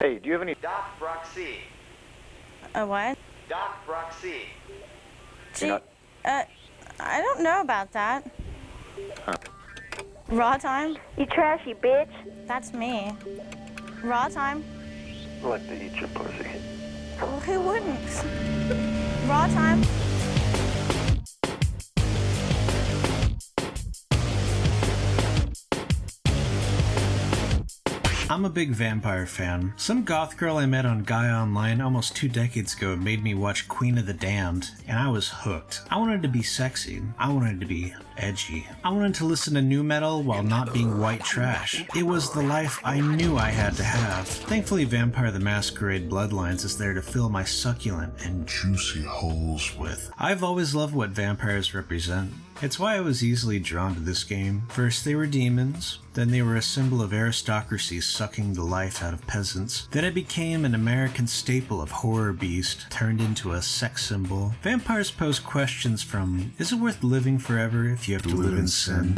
Hey, do you have any... Doc Broxxi. A what? Doc Broxxi. Gee, I don't know about that. Huh. Raw time? You trashy bitch. That's me. Raw time? I'd like to eat your pussy. Well, who wouldn't? Raw time? I'm a big vampire fan. Some goth girl I met on Gaia Online almost 2 decades ago made me watch Queen of the Damned, and I was hooked. I wanted to be sexy. I wanted to be edgy. I wanted to listen to nu metal while not being white trash. It was the life I knew I had to have. Thankfully, Vampire the Masquerade Bloodlines is there to fill my succulent and juicy holes with. I've always loved what vampires represent. It's why I was easily drawn to this game. First they were demons, then they were a symbol of aristocracy sucking the life out of peasants. Then it became an American staple of horror beast, turned into a sex symbol. Vampires pose questions from, is it worth living forever if you have to live in sin?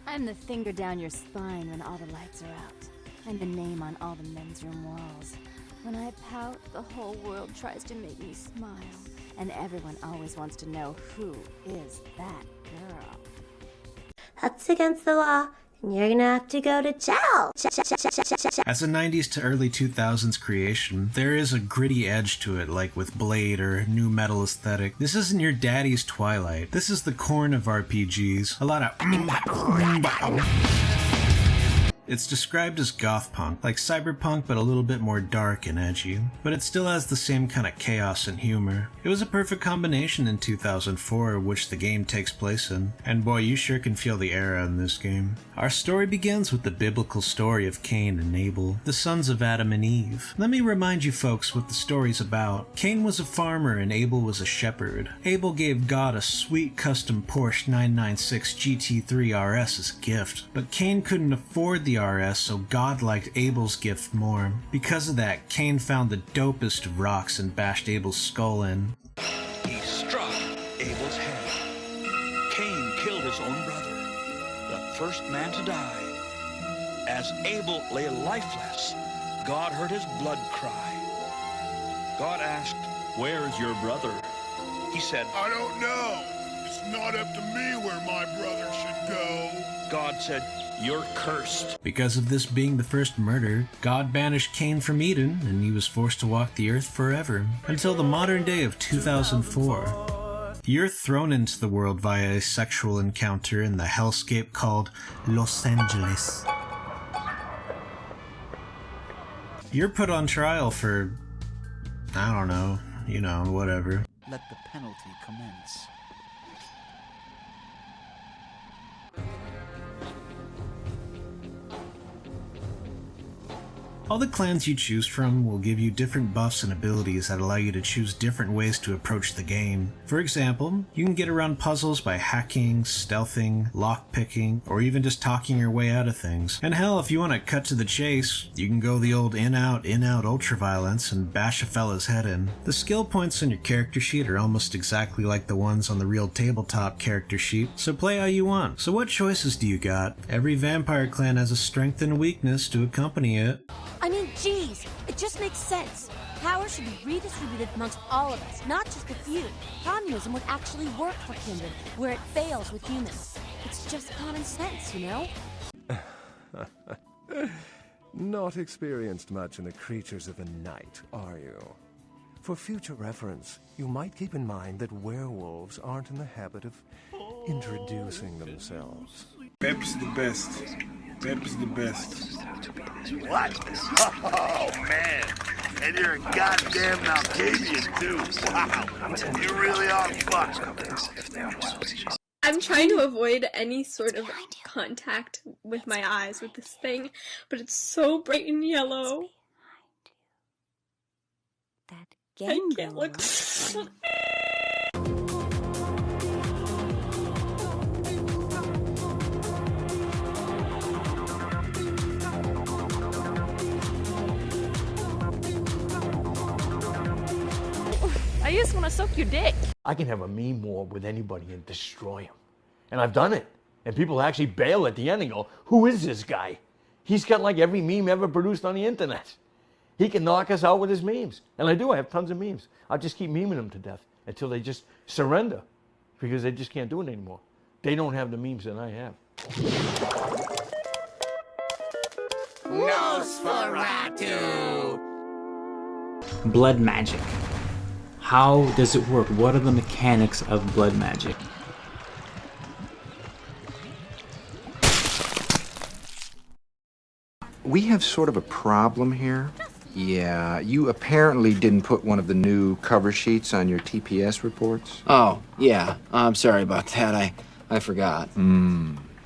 I'm the finger down your spine when all the lights are out. I'm the name on all the men's room walls. When I pout, the whole world tries to make me smile. And everyone always wants to know who is that girl. That's against the law, and you're gonna have to go to jail. As a 90s to early 2000s creation, there is a gritty edge to it, like with Blade or nu metal aesthetic. This isn't your daddy's Twilight. This is the corn of RPGs. A lot of It's described as goth punk, like cyberpunk but a little bit more dark and edgy, but it still has the same kind of chaos and humor. It was a perfect combination in 2004, which the game takes place in, and boy, you sure can feel the era in this game. Our story begins with the biblical story of Cain and Abel, the sons of Adam and Eve. Let me remind you folks what the story's about. Cain was a farmer and Abel was a shepherd. Abel gave God a sweet custom Porsche 996 GT3 RS as a gift, but Cain couldn't afford the RS, so God liked Abel's gift more. Because of that, Cain found the dopest of rocks and bashed Abel's skull in. He struck Abel's head. Cain killed his own brother, the first man to die. As Abel lay lifeless, God heard his blood cry. God asked, "Where is your brother?" He said, I don't know. It's not up to me where my brother should go. God said, "You're cursed." Because of this being the first murder, God banished Cain from Eden, and he was forced to walk the earth forever, until the modern day of 2004. You're thrown into the world via a sexual encounter in the hellscape called Los Angeles. You're put on trial for, I don't know, whatever. Let the penalty commence. All the clans you choose from will give you different buffs and abilities that allow you to choose different ways to approach the game. For example, you can get around puzzles by hacking, stealthing, lockpicking, or even just talking your way out of things. And hell, if you want to cut to the chase, you can go the old in-out ultraviolence and bash a fella's head in. The skill points on your character sheet are almost exactly like the ones on the real tabletop character sheet, so play how you want. So what choices do you got? Every vampire clan has a strength and a weakness to accompany it. I mean, geez, it just makes sense. Power should be redistributed amongst all of us, not just a few. Communism would actually work for Kindred, where it fails with humans. It's just common sense, you know? Not experienced much in the creatures of the night, are you? For future reference, you might keep in mind that werewolves aren't in the habit of introducing themselves. Pep's the best. Pep's the best. What? Oh, man. And you're a goddamn Malkavian, too. Wow. You really are fucked. I'm trying to avoid any sort of contact with my eyes with this thing, but it's so bright and yellow. I can't look. I just want to suck your dick. I can have a meme war with anybody and destroy him. And I've done it. And people actually bail at the end and go, who is this guy? He's got like every meme ever produced on the internet. He can knock us out with his memes. And I do, I have tons of memes. I'll just keep memeing them to death until they just surrender because they just can't do it anymore. They don't have the memes that I have. Nosferatu! Blood magic. How does it work? What are the mechanics of blood magic? We have sort of a problem here. Yeah, you apparently didn't put one of the new cover sheets on your TPS reports. Oh, yeah. I'm sorry about that. I forgot.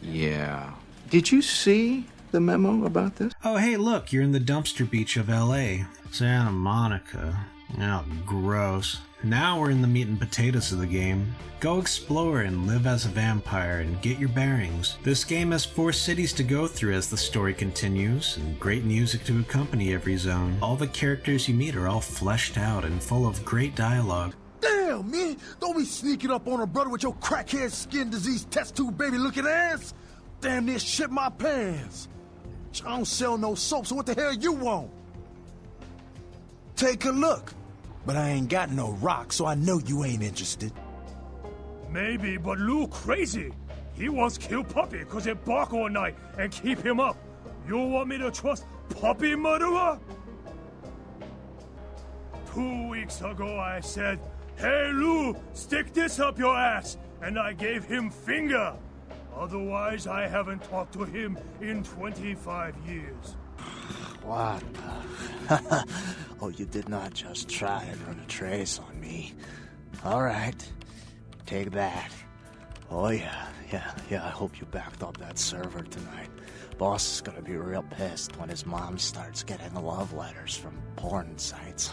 Yeah. Did you see the memo about this? Oh, hey, look, you're in the dumpster beach of LA. Santa Monica. Oh, gross. Now we're in the meat and potatoes of the game. Go explore and live as a vampire and get your bearings. This game has 4 cities to go through as the story continues, and great music to accompany every zone. All the characters you meet are all fleshed out and full of great dialogue. Damn, man! Don't be sneaking up on a brother with your crackhead skin disease test tube baby looking ass! Damn near shit my pants! I don't sell no soap, so what the hell you want? Take a look. But I ain't got no rock, so I know you ain't interested. Maybe, but Lou crazy. He wants to kill Puppy because it bark all night and keep him up. You want me to trust Puppy murderer? 2 weeks ago I said, "Hey Lou, stick this up your ass," and I gave him finger. Otherwise, I haven't talked to him in 25 years. What the? Oh, you did not just try and run a trace on me. All right, take that. Oh yeah, I hope you backed up that server tonight. Boss is gonna be real pissed when his mom starts getting love letters from porn sites.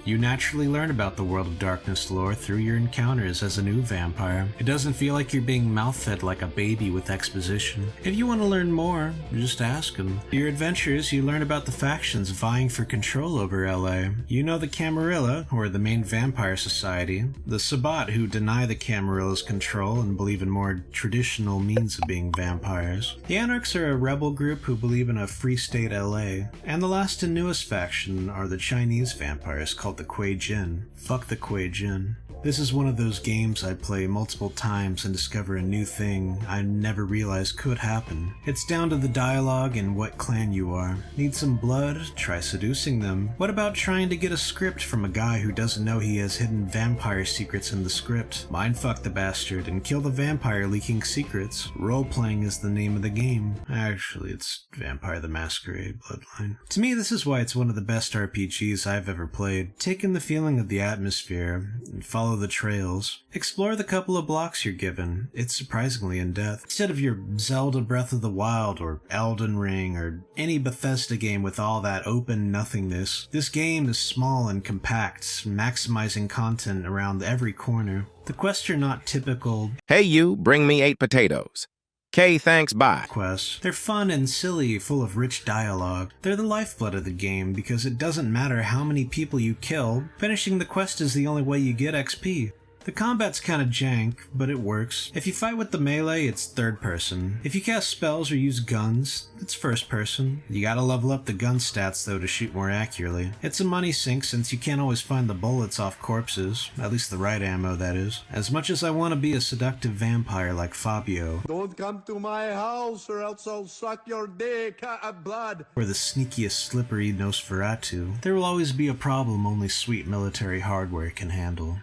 You naturally learn about the World of Darkness lore through your encounters as a new vampire. It doesn't feel like you're being mouth-fed like a baby with exposition. If you want to learn more, just ask him. Through your adventures, you learn about the factions vying for control over LA. You know the Camarilla, who are the main vampire society, the Sabbat, who deny the Camarilla's control and believe in more traditional means of being vampires. The Anarchs are a rebel group who believe in a free state LA. And the last and newest faction are the Chinese vampires called the Kuei Jin. Fuck the Kuei Jin. This is one of those games I play multiple times and discover a new thing I never realized could happen. It's down to the dialogue and what clan you are. Need some blood? Try seducing them. What about trying to get a script from a guy who doesn't know he has hidden vampire secrets in the script? Mindfuck the bastard and kill the vampire leaking secrets. Role-playing is the name of the game. Actually, it's Vampire the Masquerade Bloodline. To me, this is why it's one of the best RPGs I've ever played. Take in the feeling of the atmosphere and follow the trails. Explore the couple of blocks you're given. It's surprisingly in-depth. Instead of your Zelda Breath of the Wild or Elden Ring or any Bethesda game with all that open nothingness, this game is small and compact, maximizing content around every corner. The quests are not typical, "Hey you, bring me 8 potatoes. Okay, thanks, bye." quests. They're fun and silly, full of rich dialogue. They're the lifeblood of the game because it doesn't matter how many people you kill, finishing the quest is the only way you get XP. The combat's kinda jank, but it works. If you fight with the melee, it's third person. If you cast spells or use guns, it's first person. You gotta level up the gun stats though to shoot more accurately. It's a money sink since you can't always find the bullets off corpses, at least the right ammo that is. As much as I want to be a seductive vampire like Fabio, Don't come to my house or else I'll suck your dick, blood. or the sneakiest slippery Nosferatu, there will always be a problem only sweet military hardware can handle.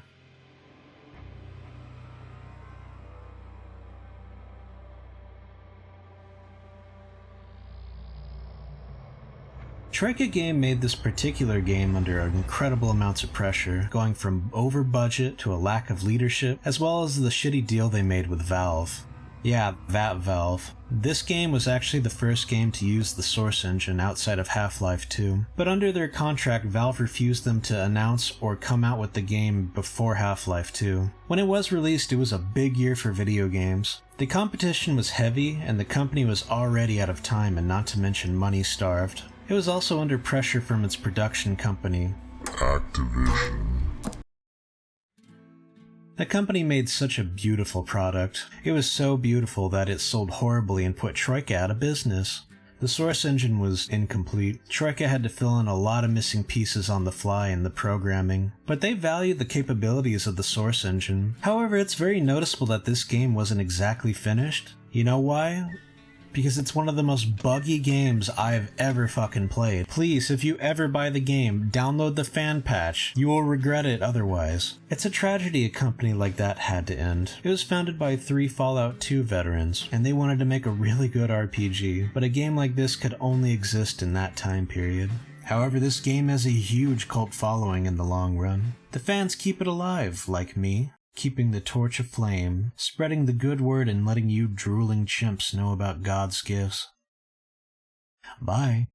Troika Game made this particular game under incredible amounts of pressure, going from over budget to a lack of leadership, as well as the shitty deal they made with Valve. Yeah, that Valve. This game was actually the first game to use the Source engine outside of Half-Life 2, but under their contract Valve refused them to announce or come out with the game before Half-Life 2. When it was released, it was a big year for video games. The competition was heavy, and the company was already out of time and not to mention money-starved. It was also under pressure from its production company, Activision. The company made such a beautiful product. It was so beautiful that it sold horribly and put Troika out of business. The source engine was incomplete. Troika had to fill in a lot of missing pieces on the fly in the programming, but they valued the capabilities of the source engine. However, it's very noticeable that this game wasn't exactly finished. You know why? Because it's one of the most buggy games I've ever fucking played. Please, if you ever buy the game, download the fan patch. You will regret it otherwise. It's a tragedy a company like that had to end. It was founded by 3 Fallout 2 veterans, and they wanted to make a really good RPG, but a game like this could only exist in that time period. However, this game has a huge cult following in the long run. The fans keep it alive, like me. Keeping the torch aflame, spreading the good word and letting you drooling chimps know about God's gifts. Bye.